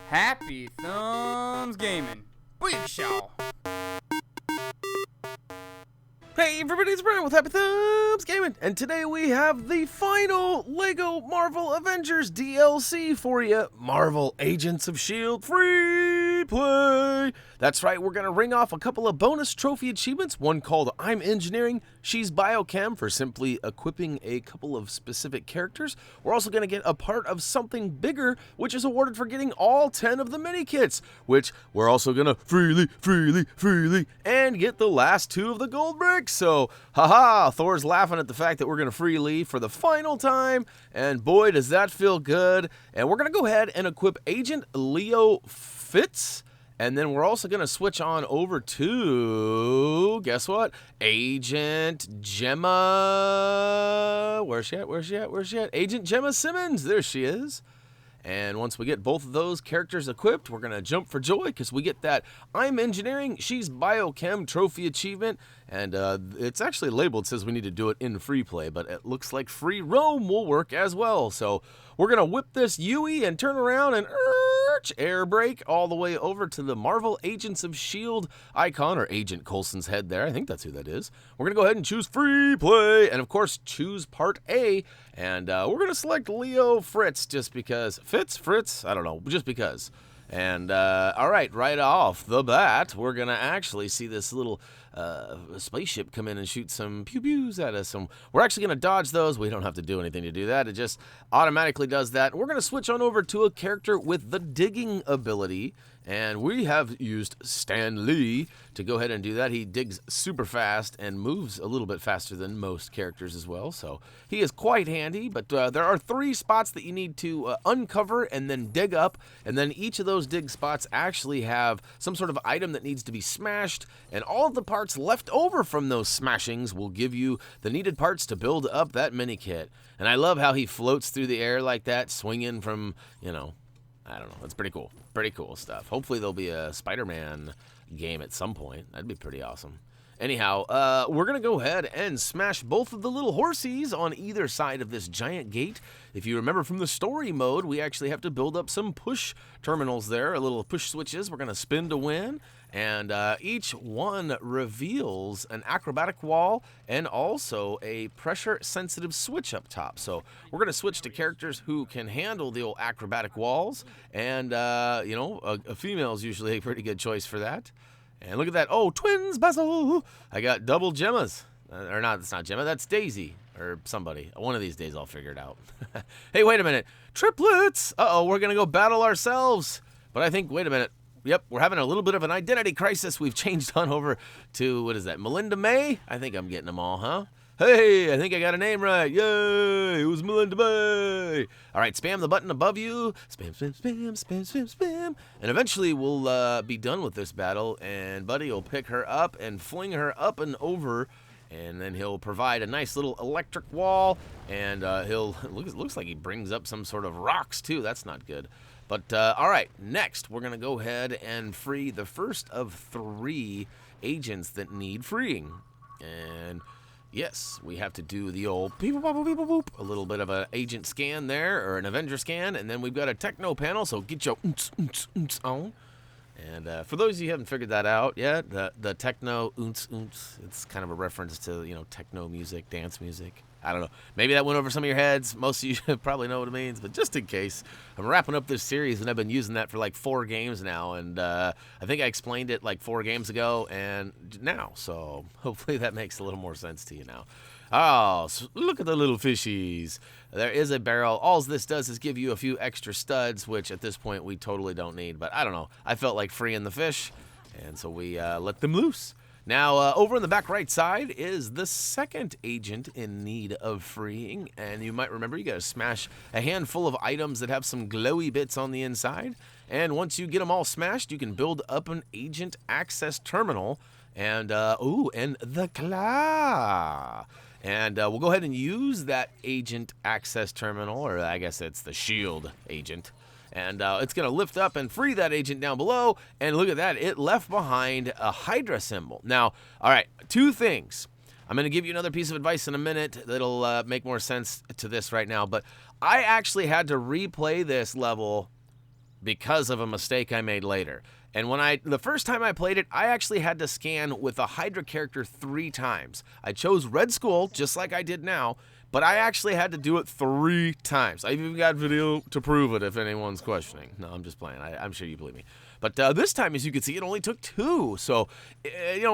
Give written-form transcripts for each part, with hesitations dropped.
Happy Thumbs Gaming. Big show. Hey everybody, it's Brian with HappyThumbsGaming, and today we have the final LEGO Marvel Avengers DLC for you. Marvel Agents of S.H.I.E.L.D. free play! That's right, we're going to ring off a couple of bonus trophy achievements, one called I'm Engineering, She's Bio-chem for simply equipping a couple of specific characters. We're also going to get a part of something bigger, which is awarded for getting all 10 of the Minikits, which we're also going to freely, and get the last 2 of the gold bricks. So, haha, Thor's laughing at the fact that we're going to freely for the final time, and boy, does that feel good. And we're going to go ahead and equip Agent Leo Fitz. And then we're also going to switch on over to, guess what? Agent Gemma. Where's she at? Agent Gemma Simmons. There she is. And once we get both of those characters equipped, we're going to jump for joy because we get that I'm Engineering, She's Bio-chem trophy achievement. And it's actually labeled, says we need to do it in free play, but it looks like free roam will work as well. So we're going to whip this Yui and turn around and air brake all the way over to the Marvel Agents of S.H.I.E.L.D. icon, or Agent Coulson's head there. I think that's who that is. We're going to go ahead and choose free play, and of course choose part A, and we're going to select Leo Fritz just because. Fritz? I don't know, just because. And all right, right off the bat, we're going to actually see this little spaceship come in and shoot some pew-pews at us. And we're actually going to dodge those. We don't have to do anything to do that. It just automatically does that. We're going to switch on over to a character with the digging ability. And we have used Stan Lee to go ahead and do that. He digs super fast and moves a little bit faster than most characters as well. So he is quite handy, but there are 3 spots that you need to uncover and then dig up. And then each of those dig spots actually have some sort of item that needs to be smashed. And all of the parts left over from those smashings will give you the needed parts to build up that mini kit. And I love how he floats through the air like that, swinging from, you know, I don't know. It's pretty cool. Pretty cool stuff. Hopefully there'll be a Spider-Man game at some point. That'd be pretty awesome. Anyhow, we're going to go ahead and smash both of the little horsies on either side of this giant gate. If you remember from the story mode, we actually have to build up some push terminals there, a little push switches. We're going to spin to win. And each one reveals an acrobatic wall and also a pressure-sensitive switch up top. So we're going to switch to characters who can handle the old acrobatic walls. And, you know, a female is usually a pretty good choice for that. And look at that. Oh, twins, Basil. I got double Gemmas. Or not, it's not Gemma. That's Daisy or somebody. One of these days I'll figure it out. Hey, wait a minute. Triplets. Uh-oh, we're going to go battle ourselves. But I think, wait a minute. Yep, we're having a little bit of an identity crisis. We've changed on over to, what is that, Melinda May? I think I'm getting them all, huh? Hey, I think I got a name right. Yay, it was Melinda May. All right, spam the button above you. Spam, spam, spam, spam, spam, spam. And eventually we'll be done with this battle, and Buddy will pick her up and fling her up and over, and then he'll provide a nice little electric wall, and looks like he brings up some sort of rocks, too. That's not good. But, all right, next, we're going to go ahead and free the first of 3 agents that need freeing. And, yes, we have to do the old beep, boop, boop, boop, boop, a little bit of an agent scan there, or an Avenger scan, and then we've got a techno panel, so get your on. And for those of you who haven't figured that out yet, the techno it's kind of a reference to, you know, techno music, dance music. I don't know. Maybe that went over some of your heads. Most of you probably know what it means, but just in case, I'm wrapping up this series, and I've been using that for like 4 games now, and I think I explained it like 4 games ago and now, so hopefully that makes a little more sense to you now. Oh, so look at the little fishies. There is a barrel. All this does is give you a few extra studs, which at this point we totally don't need, but I don't know. I felt like freeing the fish, and so we let them loose. Now, over in the back right side is the second agent in need of freeing, and you might remember you got to smash a handful of items that have some glowy bits on the inside, and once you get them all smashed, you can build up an agent access terminal, and, and the claw. And we'll go ahead and use that agent access terminal, or I guess it's the S.H.I.E.L.D. agent. And it's going to lift up and free that agent down below. And look at that. It left behind a Hydra symbol. Now, all right, 2 things. I'm going to give you another piece of advice in a minute that'll make more sense to this right now. But I actually had to replay this level because of a mistake I made later. And the first time I played it, I actually had to scan with a Hydra character 3 times. I chose Red Skull, just like I did now, but I actually had to do it 3 times. I've even got video to prove it if anyone's questioning. No, I'm just playing. I'm sure you believe me. But this time, as you can see, it only took 2. So,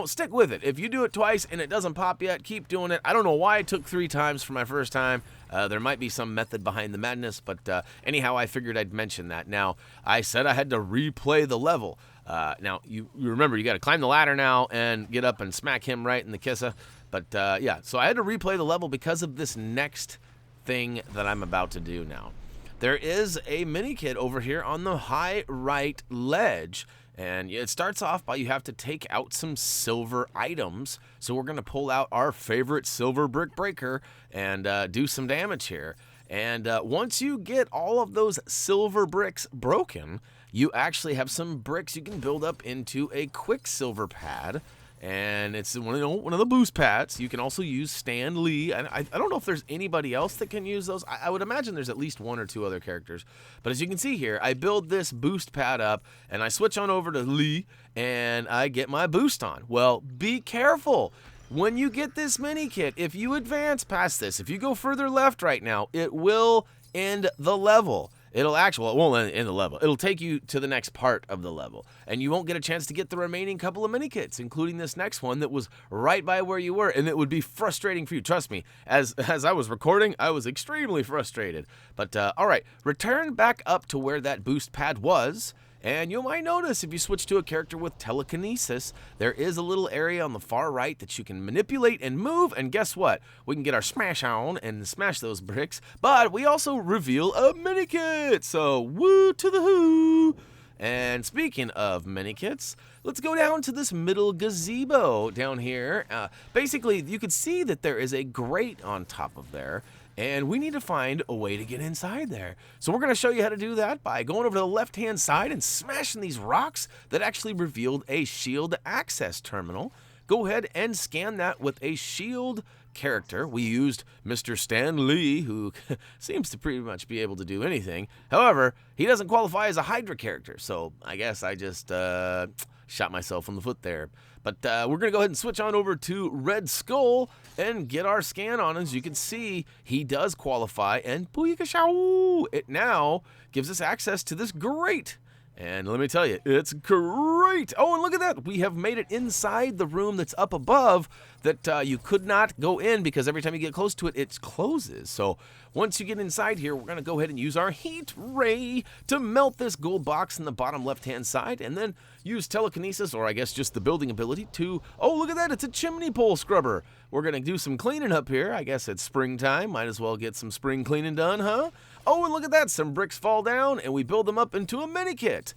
stick with it. If you do it twice and it doesn't pop yet, keep doing it. I don't know why it took 3 times for my first time. There might be some method behind the madness, but anyhow, I figured I'd mention that. Now, I said I had to replay the level. Now, you remember, you got to climb the ladder now and get up and smack him right in the kissa. But, yeah, so I had to replay the level because of this next thing that I'm about to do now. There is a Minikit over here on the high right ledge, and it starts off by you have to take out some silver items. So we're going to pull out our favorite silver brick breaker and do some damage here. And once you get all of those silver bricks broken, you actually have some bricks you can build up into a quicksilver pad. And it's one of the boost pads. You can also use Stan Lee. And I don't know if there's anybody else that can use those. I would imagine there's at least 1 or 2 other characters. But as you can see here, I build this boost pad up, and I switch on over to Lee, and I get my boost on. Well, be careful. When you get this Minikit, if you advance past this, if you go further left right now, it will end the level. It won't end the level. It'll take you to the next part of the level, and you won't get a chance to get the remaining couple of Minikits, including this next one that was right by where you were, and it would be frustrating for you. Trust me, as I was recording, I was extremely frustrated. But, all right, return back up to where that boost pad was, and you might notice if you switch to a character with telekinesis, there is a little area on the far right that you can manipulate and move, and guess what? We can get our smash on and smash those bricks, but we also reveal a Minikit, so woo to the who! And speaking of Minikits, let's go down to this middle gazebo down here. Basically, you can see that there is a grate on top of there, and we need to find a way to get inside there. So we're going to show you how to do that by going over to the left-hand side and smashing these rocks that actually revealed a S.H.I.E.L.D. access terminal. Go ahead and scan that with a S.H.I.E.L.D. character. We used Mr. Stan Lee, who seems to pretty much be able to do anything. However, he doesn't qualify as a Hydra character, so I guess I just shot myself in the foot there. But we're going to go ahead and switch on over to Red Skull and get our scan on. As you can see, he does qualify, and booyakashow! It now gives us access to this grate. And let me tell you, it's great. Oh, and look at that. We have made it inside the room that's up above that you could not go in because every time you get close to it, it closes. So once you get inside here, we're going to go ahead and use our heat ray to melt this gold box in the bottom left-hand side and then use telekinesis, or I guess just the building ability to, oh, look at that. It's a chimney pole scrubber. We're going to do some cleaning up here. I guess it's springtime. Might as well get some spring cleaning done, huh? Oh, and look at that. Some bricks fall down, and we build them up into a Minikit.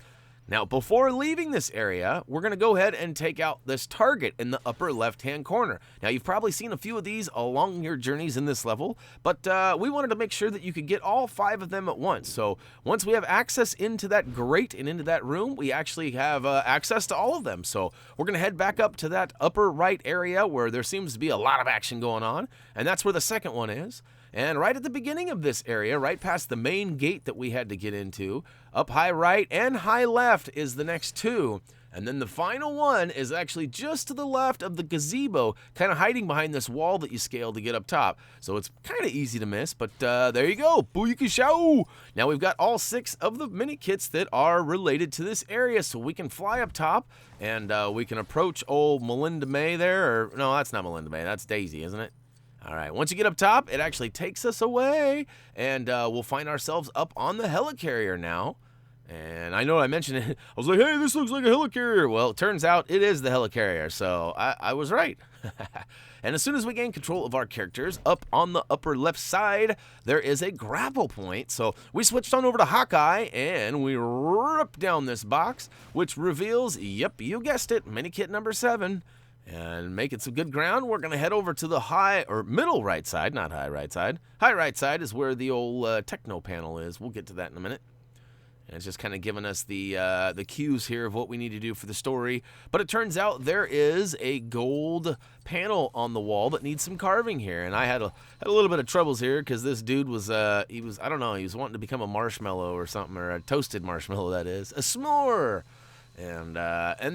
Now, before leaving this area, we're going to go ahead and take out this target in the upper left-hand corner. Now, you've probably seen a few of these along your journeys in this level, but we wanted to make sure that you could get all 5 of them at once. So once we have access into that grate and into that room, we actually have access to all of them. So we're going to head back up to that upper right area where there seems to be a lot of action going on, and that's where the second one is. And right at the beginning of this area, right past the main gate that we had to get into, up high right and high left is the next 2. And then the final one is actually just to the left of the gazebo, kind of hiding behind this wall that you scale to get up top. So it's kind of easy to miss, but there you go. Booyakashow! Now we've got all 6 of the Minikits that are related to this area, so we can fly up top and we can approach old Melinda May there. Or no, that's not Melinda May. That's Daisy, isn't it? All right, once you get up top, it actually takes us away, and we'll find ourselves up on the helicarrier now. And I know I mentioned it. I was like, hey, this looks like a helicarrier. Well, it turns out it is the helicarrier, so I was right. And as soon as we gain control of our characters, up on the upper left side, there is a grapple point. So we switched on over to Hawkeye, and we rip down this box, which reveals, yep, you guessed it, Minikit number 7. And making some good ground, we're going to head over to the high, or middle right side, not high right side. High right side is where the old techno panel is. We'll get to that in a minute. And it's just kind of giving us the cues here of what we need to do for the story. But it turns out there is a gold panel on the wall that needs some carving here. And I had a little bit of troubles here because this dude was, I don't know, he was wanting to become a marshmallow or something, or a toasted marshmallow, that is. A s'more! And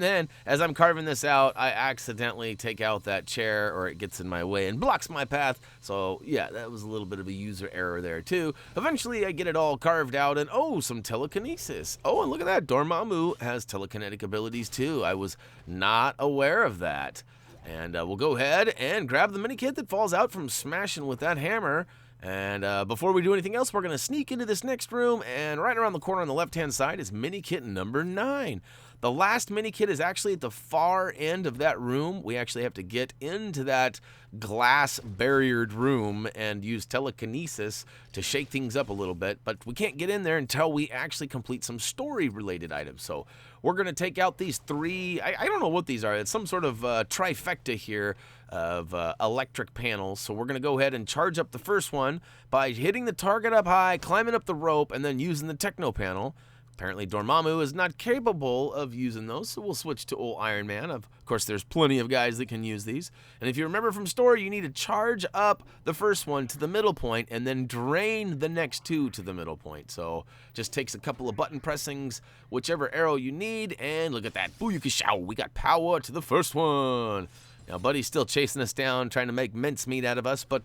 then, as I'm carving this out, I accidentally take out that chair, or it gets in my way and blocks my path. So, yeah, that was a little bit of a user error there, too. Eventually, I get it all carved out, and oh, some telekinesis. Oh, and look at that. Dormammu has telekinetic abilities, too. I was not aware of that. And we'll go ahead and grab the Minikit that falls out from smashing with that hammer. And before we do anything else, we're going to sneak into this next room, and right around the corner on the left-hand side is Minikit number 9. The last Minikit is actually at the far end of that room. We actually have to get into that glass barriered room and use telekinesis to shake things up a little bit, but we can't get in there until we actually complete some story-related items. So we're going to take out these 3, I don't know what these are. It's some sort of trifecta here of electric panels. So we're going to go ahead and charge up the first one by hitting the target up high, climbing up the rope, and then using the techno panel. Apparently, Dormammu is not capable of using those, so we'll switch to old Iron Man. Of course, there's plenty of guys that can use these. And if you remember from story, you need to charge up the first one to the middle point and then drain the next 2 to the middle point. So just takes a couple of button pressings, whichever arrow you need, and look at that. Booyakashow! We got power to the first one. Now, Buddy's still chasing us down, trying to make mincemeat out of us, but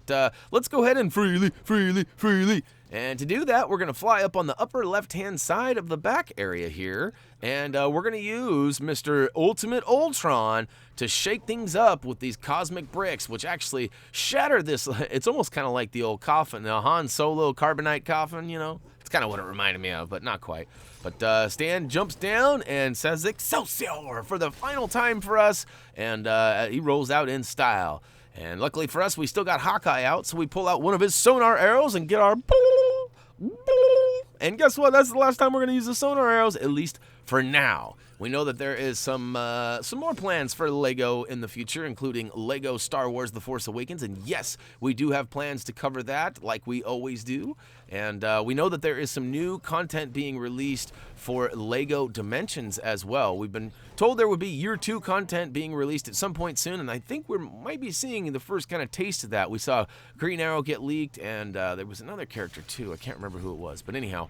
let's go ahead and freely. And to do that, we're going to fly up on the upper left-hand side of the back area here, and we're going to use Mr. Ultimate Ultron to shake things up with these cosmic bricks, which actually shatter this. It's almost kind of like the old coffin, the Han Solo carbonite coffin, you know? It's kind of what it reminded me of, but not quite. But Stan jumps down and says Excelsior for the final time for us, and he rolls out in style. And luckily for us, we still got Hawkeye out, so we pull out one of his sonar arrows and get our... And guess what? That's the last time we're going to use the sonar arrows, at least for now. We know that there is some more plans for LEGO in the future, including LEGO Star Wars The Force Awakens. And yes, we do have plans to cover that, like we always do. And we know that there is some new content being released for LEGO Dimensions as well. We've been told there would be Year 2 content being released at some point soon, and I think we might be seeing the first kind of taste of that. We saw Green Arrow get leaked, and there was another character too. I can't remember who it was, but anyhow,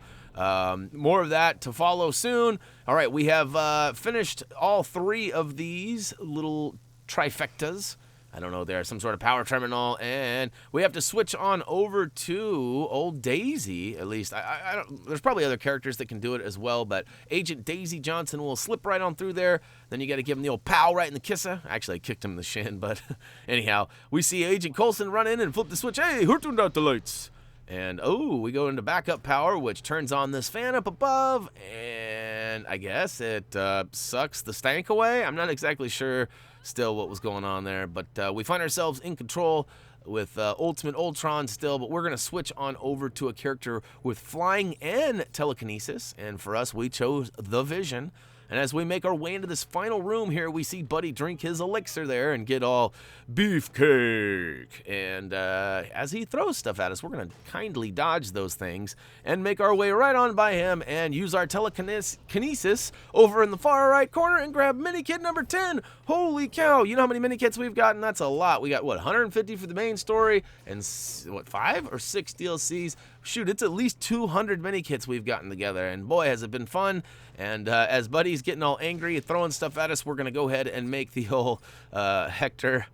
more of that to follow soon. All right, we have finished all 3 of these little trifectas. I don't know, there's some sort of power terminal, and we have to switch on over to old Daisy, at least. I don't, there's probably other characters that can do it as well, but Agent Daisy Johnson will slip right on through there. Then you got to give him the old pow right in the kisser. Actually, I kicked him in the shin, but anyhow, we see Agent Coulson run in and flip the switch. Hey, who turned out the lights? And, oh, we go into backup power, which turns on this fan up above, and I guess it sucks the stank away. I'm not exactly sure still what was going on there, but we find ourselves in control with Ultimate Ultron still, but we're going to switch on over to a character with flying and telekinesis, and for us, we chose the Vision. And as we make our way into this final room here, we see Buddy drink his elixir there and get all beefcake. And as he throws stuff at us, we're going to kindly dodge those things and make our way right on by him and use our telekinesis over in the far right corner and grab Minikit number 10. Holy cow, you know how many Minikits we've gotten? That's a lot. We got, what, 150 for the main story and, what, 5 or 6 DLCs? Shoot, it's at least 200 Minikits we've gotten together, and boy, has it been fun. And as Buddy's getting all angry and throwing stuff at us, we're going to go ahead and make the whole Lecter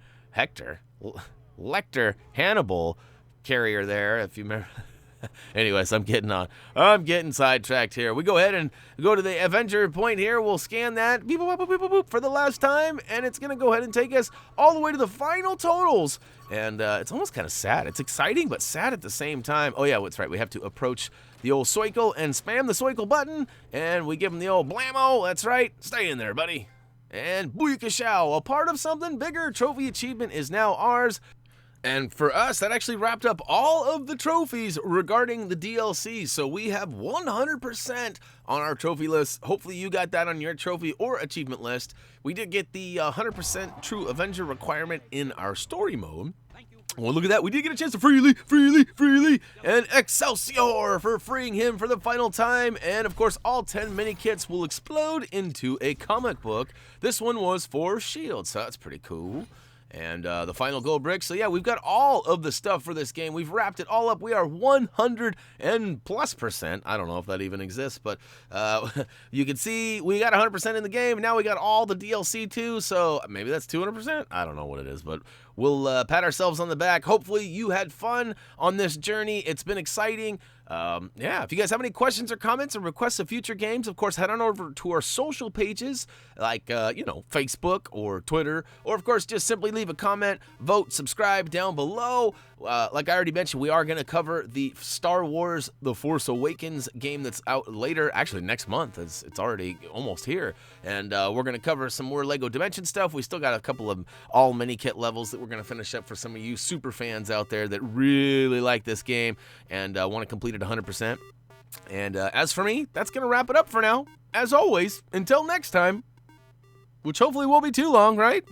Hannibal carrier there, if you remember. Anyways, I'm getting sidetracked here. We go ahead and go to the Avenger point here. We'll scan that beep, boop, boop, boop, boop, for the last time, and it's going to go ahead and take us all the way to the final totals. And it's almost kind of sad. It's exciting, but sad at the same time. Oh, yeah, that's right. We have to approach the old Soikel and spam the Soikel button, and we give him the old blammo. That's right. Stay in there, buddy. And booyakashow, a part of something bigger. Trophy achievement is now ours. And for us, that actually wrapped up all of the trophies regarding the DLC. So we have 100% on our trophy list. Hopefully you got that on your trophy or achievement list. We did get the 100% True Avenger requirement in our story mode. Well, look at that. We did get a chance to freely, and Excelsior for freeing him for the final time. And, of course, all 10 mini kits will explode into a comic book. This one was for S.H.I.E.L.D, so that's pretty cool. And the final gold brick. So, yeah, we've got all of the stuff for this game. We've wrapped it all up. We are 100% and plus. I don't know if that even exists, but you can see we got 100% in the game. Now we got all the DLC too, so maybe that's 200%. I don't know what it is, but we'll pat ourselves on the back. Hopefully you had fun on this journey. It's been exciting. Yeah, if you guys have any questions or comments or requests of future games, of course, head on over to our social pages like, you know, Facebook or Twitter, or of course, just simply leave a comment, vote, subscribe down below. Like I already mentioned, we are going to cover the Star Wars The Force Awakens game that's out later, actually next month. It's already almost here. And we're going to cover some more LEGO Dimension stuff. We still got a couple of all mini kit levels that we're going to finish up for some of you super fans out there that really like this game and want to complete it 100%. And as for me, that's going to wrap it up for now. As always, until next time, which hopefully won't be too long, right?